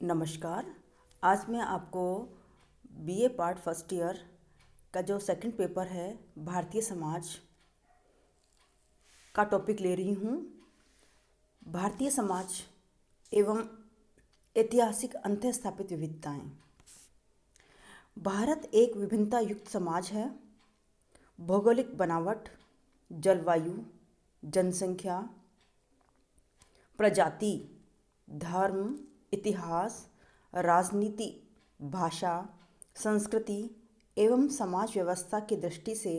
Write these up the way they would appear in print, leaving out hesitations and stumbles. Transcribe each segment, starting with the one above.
नमस्कार। आज मैं आपको बीए पार्ट फर्स्ट ईयर का जो सेकंड पेपर है भारतीय समाज का टॉपिक ले रही हूँ। भारतीय समाज एवं ऐतिहासिक अंतःस्थापित विविधताएं। भारत एक विभिन्नता युक्त समाज है। भौगोलिक बनावट, जलवायु, जनसंख्या, प्रजाति, धर्म, इतिहास, राजनीति, भाषा, संस्कृति एवं समाज व्यवस्था की दृष्टि से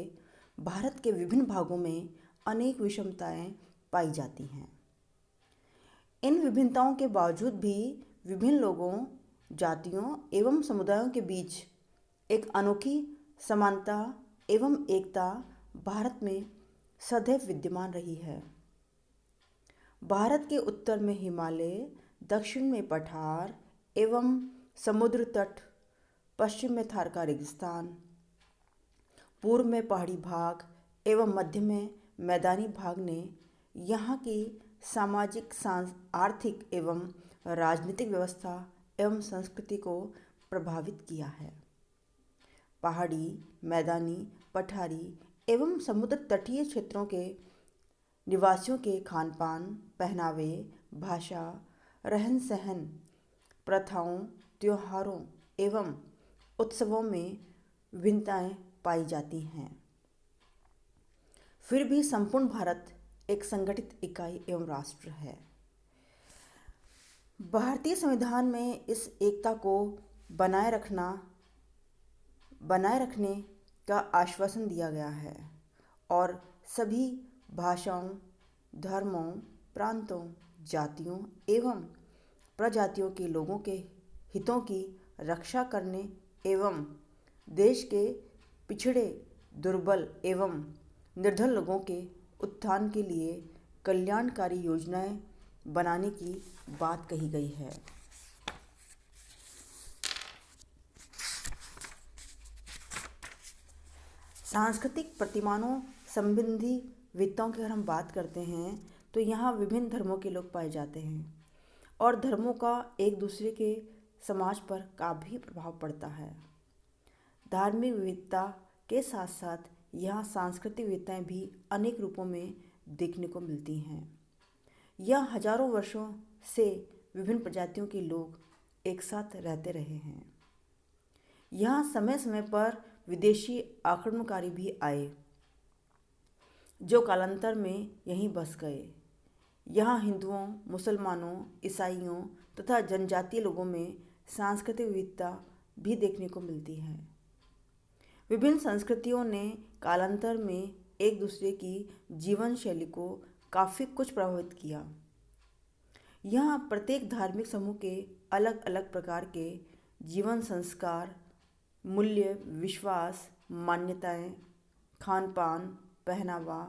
भारत के विभिन्न भागों में अनेक विषमताएं पाई जाती हैं। इन विभिन्नताओं के बावजूद भी विभिन्न लोगों, जातियों एवं समुदायों के बीच एक अनोखी समानता एवं एकता भारत में सदैव विद्यमान रही है। भारत के उत्तर में हिमालय, दक्षिण में पठार एवं समुद्र तट, पश्चिम में थार का रेगिस्तान, पूर्व में पहाड़ी भाग एवं मध्य में मैदानी भाग ने यहाँ की सामाजिक, आर्थिक एवं राजनीतिक व्यवस्था एवं संस्कृति को प्रभावित किया है। पहाड़ी, मैदानी, पठारी एवं समुद्र तटीय क्षेत्रों के निवासियों के खान पान, पहनावे, भाषा, रहन सहन, प्रथाओं, त्योहारों एवं उत्सवों में विभिन्नताएं पाई जाती हैं। फिर भी संपूर्ण भारत एक संगठित इकाई एवं राष्ट्र है। भारतीय संविधान में इस एकता को बनाए रखने का आश्वासन दिया गया है और सभी भाषाओं, धर्मों, प्रांतों, जातियों एवं प्रजातियों के लोगों के हितों की रक्षा करने एवं देश के पिछड़े, दुर्बल एवं निर्धन लोगों के उत्थान के लिए कल्याणकारी योजनाएं बनाने की बात कही गई है। सांस्कृतिक प्रतिमानों संबंधी विविधताओं की अगर हम बात करते हैं तो यहाँ विभिन्न धर्मों के लोग पाए जाते हैं और धर्मों का एक दूसरे के समाज पर काफ़ी प्रभाव पड़ता है। धार्मिक विविधता के साथ साथ यहाँ सांस्कृतिक विविधताएं भी अनेक रूपों में देखने को मिलती हैं। यह हजारों वर्षों से विभिन्न प्रजातियों के लोग एक साथ रहते रहे हैं। यहाँ समय समय पर विदेशी आक्रमणकारी भी आए जो कालांतर में यहीं बस गए। यहाँ हिंदुओं, मुसलमानों, ईसाइयों तथा जनजातीय लोगों में सांस्कृतिक विविधता भी देखने को मिलती है। विभिन्न संस्कृतियों ने कालांतर में एक दूसरे की जीवन शैली को काफ़ी कुछ प्रभावित किया। यहाँ प्रत्येक धार्मिक समूह के अलग अलग प्रकार के जीवन संस्कार, मूल्य, विश्वास, मान्यताएं, खान पान, पहनावा,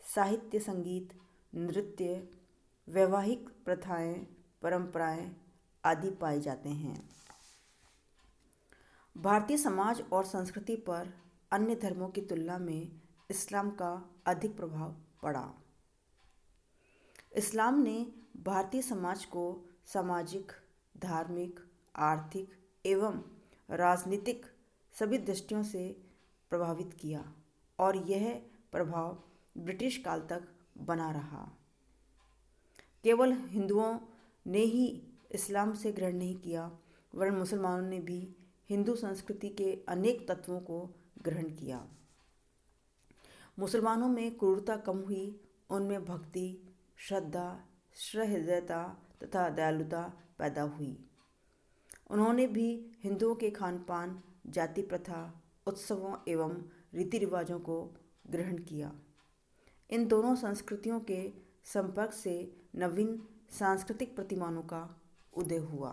साहित्य, संगीत, नृत्य, वैवाहिक प्रथाएं, परंपराएं आदि पाए जाते हैं। भारतीय समाज और संस्कृति पर अन्य धर्मों की तुलना में इस्लाम का अधिक प्रभाव पड़ा। इस्लाम ने भारतीय समाज को सामाजिक, धार्मिक, आर्थिक एवं राजनीतिक सभी दृष्टियों से प्रभावित किया और यह प्रभाव ब्रिटिश काल तक बना रहा। केवल हिंदुओं ने ही इस्लाम से ग्रहण नहीं किया वरन मुसलमानों ने भी हिंदू संस्कृति के अनेक तत्वों को ग्रहण किया। मुसलमानों में क्रूरता कम हुई, उनमें भक्ति, श्रद्धा, सहृदयता तथा दयालुता पैदा हुई। उन्होंने भी हिंदुओं के खान पान, जाति प्रथा, उत्सवों एवं रीति रिवाजों को ग्रहण किया। इन दोनों संस्कृतियों के संपर्क से नवीन सांस्कृतिक प्रतिमानों का उदय हुआ।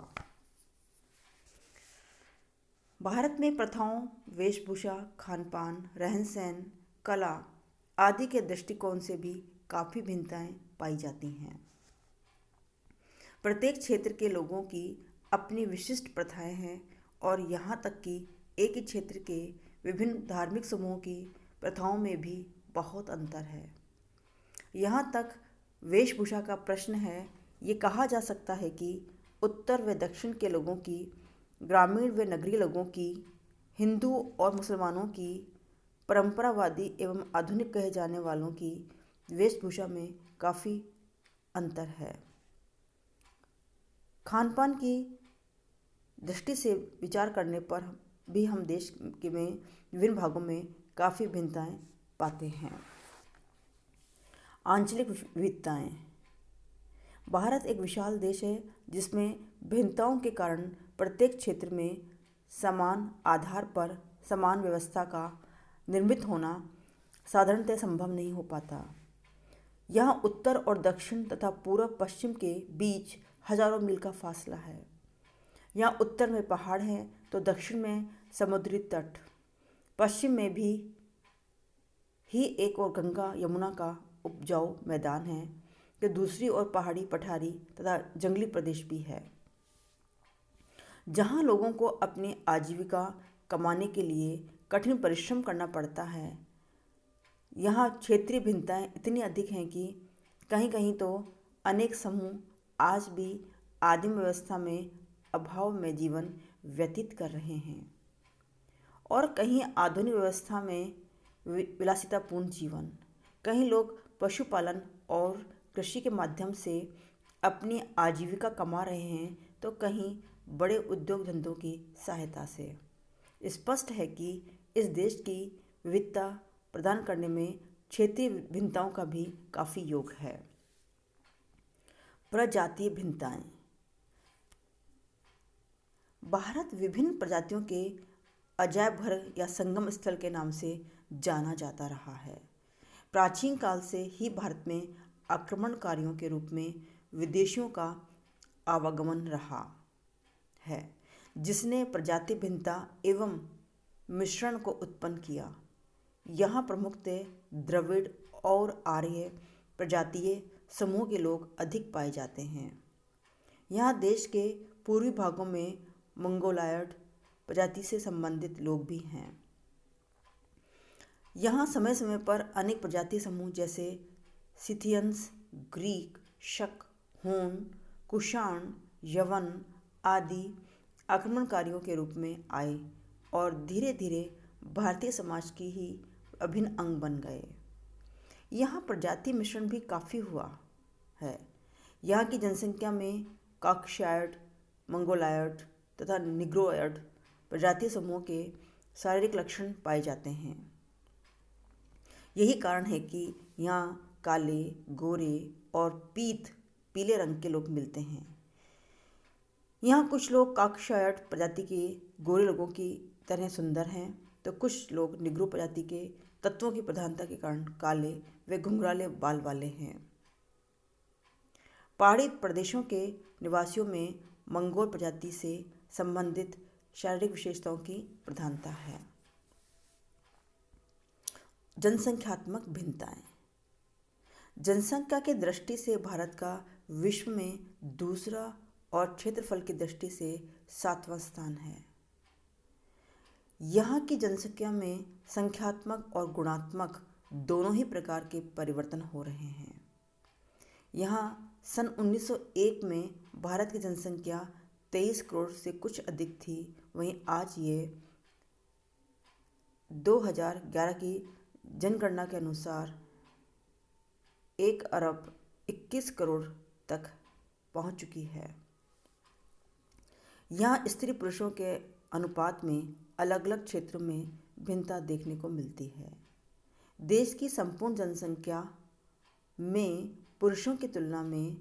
भारत में प्रथाओं, वेशभूषा, खान पान, रहन सहन, कला आदि के दृष्टिकोण से भी काफ़ी भिन्नताएं पाई जाती हैं। प्रत्येक क्षेत्र के लोगों की अपनी विशिष्ट प्रथाएं हैं और यहाँ तक कि एक ही क्षेत्र के विभिन्न धार्मिक समूहों की प्रथाओं में भी बहुत अंतर है। यहाँ तक वेशभूषा का प्रश्न है। ये कहा जा सकता है कि उत्तर व दक्षिण के लोगों की, ग्रामीण व नगरीय लोगों की, हिंदू और मुसलमानों की, परंपरावादी एवं आधुनिक कहे जाने वालों की वेशभूषा में काफ़ी अंतर है। खान पान की दृष्टि से विचार करने पर भी हम देश के में विभिन्न भागों में काफ़ी भिन्नताएं पाते हैं। आंचलिक विविधताएं। भारत एक विशाल देश है जिसमें भिन्नताओं के कारण प्रत्येक क्षेत्र में समान आधार पर समान व्यवस्था का निर्मित होना साधारणतः संभव नहीं हो पाता। यहाँ उत्तर और दक्षिण तथा पूर्व पश्चिम के बीच हजारों मील का फासला है। यहाँ उत्तर में पहाड़ है तो दक्षिण में समुद्री तट, पश्चिम में भी ही एक और गंगा यमुना का उपजाऊ मैदान है तो दूसरी ओर पहाड़ी पठारी तथा जंगली प्रदेश भी है। जहाँ लोगों को अपनी आजीविका कमाने के लिए कठिन परिश्रम करना पड़ता है, यहाँ क्षेत्रीय भिन्नताएं इतनी अधिक हैं कि कहीं कहीं तो अनेक समूह आज भी आदिम व्यवस्था में अभाव में जीवन व्यतीत कर रहे हैं और कहीं आधुनिक व्यवस्था में विलासितापूर्ण जीवन। कहीं लोग पशुपालन और कृषि के माध्यम से अपनी आजीविका कमा रहे हैं तो कहीं बड़े उद्योग धंधों की सहायता से। स्पष्ट है कि इस देश की विविधता प्रदान करने में क्षेत्रीय भिन्नताओं का भी काफ़ी योग है। प्रजातीय भिन्नताएं। भारत विभिन्न प्रजातियों के अजायब घर या संगम स्थल के नाम से जाना जाता रहा है। प्राचीन काल से ही भारत में आक्रमणकारियों के रूप में विदेशियों का आवागमन रहा है, जिसने प्रजाति भिन्नता एवं मिश्रण को उत्पन्न किया। यहाँ प्रमुखतः द्रविड़ और आर्य प्रजातीय समूह के लोग अधिक पाए जाते हैं। यहाँ देश के पूर्वी भागों में मंगोलायड प्रजाति से संबंधित लोग भी हैं। यहाँ समय समय पर अनेक प्रजातीय समूह जैसे सिथियंस, ग्रीक, शक, हून, कुषाण, यवन आदि आक्रमणकारियों के रूप में आए और धीरे धीरे भारतीय समाज की ही अभिन्न अंग बन गए। यहाँ प्रजाति मिश्रण भी काफ़ी हुआ है। यहाँ की जनसंख्या में काकशायड, मंगोलायड तथा निग्रोयड प्रजातीय समूह के शारीरिक लक्षण पाए जाते हैं। यही कारण है कि यहाँ काले, गोरे और पीले रंग के लोग मिलते हैं। यहाँ कुछ लोग काकशायड प्रजाति के गोरे लोगों की तरह सुंदर हैं तो कुछ लोग निग्रो प्रजाति के तत्वों की प्रधानता के कारण काले व घुंघराले बाल वाले हैं। पहाड़ी प्रदेशों के निवासियों में मंगोल प्रजाति से संबंधित शारीरिक विशेषताओं की प्रधानता है। जनसंख्यात्मक भिन्नताएं। जनसंख्या की दृष्टि से भारत का विश्व में दूसरा और क्षेत्रफल की दृष्टि से 7वां स्थान है। यहाँ की जनसंख्या में संख्यात्मक और गुणात्मक दोनों ही प्रकार के परिवर्तन हो रहे हैं। यहाँ सन 1901 में भारत की जनसंख्या 23 करोड़ से कुछ अधिक थी, वहीं आज ये 2011 की जनगणना के अनुसार 1 अरब 21 करोड़ तक पहुँच चुकी है। यहाँ स्त्री पुरुषों के अनुपात में अलग अलग क्षेत्रों में भिन्नता देखने को मिलती है। देश की संपूर्ण जनसंख्या में पुरुषों की तुलना में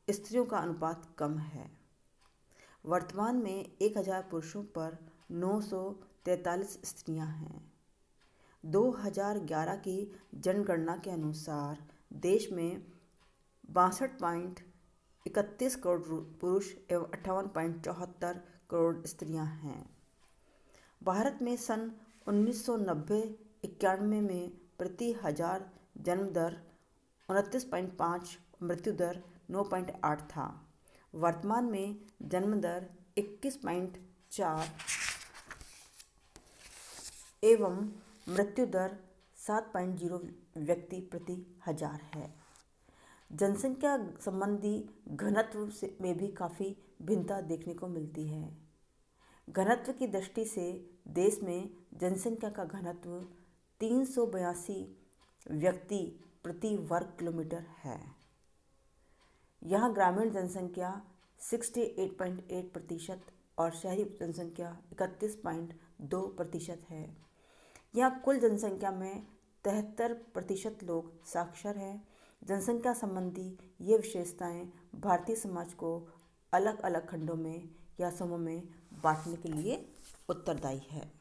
स्त्रियों का अनुपात कम है। वर्तमान में 1000 पुरुषों पर 943 स्त्रियां हैं। 2011 की जनगणना के अनुसार देश में 62.31 करोड़ पुरुष एवं 58.74 करोड़ स्त्रियां हैं। भारत में सन 1990-91 में प्रति हजार जन्म दर 29.5, मृत्यु दर 9.8 था। वर्तमान में जन्म दर 21.4 एवं मृत्यु दर 7.0 व्यक्ति प्रति हजार है। जनसंख्या संबंधी घनत्व में भी काफ़ी भिन्नता देखने को मिलती है। घनत्व की दृष्टि से देश में जनसंख्या का घनत्व 382 व्यक्ति प्रति वर्ग किलोमीटर है। यहाँ ग्रामीण जनसंख्या 68.8% और शहरी जनसंख्या 31.2% है। यहाँ कुल जनसंख्या में 73% लोग साक्षर हैं। जनसंख्या संबंधी ये विशेषताएं भारतीय समाज को अलग अलग खंडों में या समूहों में बांटने के लिए उत्तरदायी है।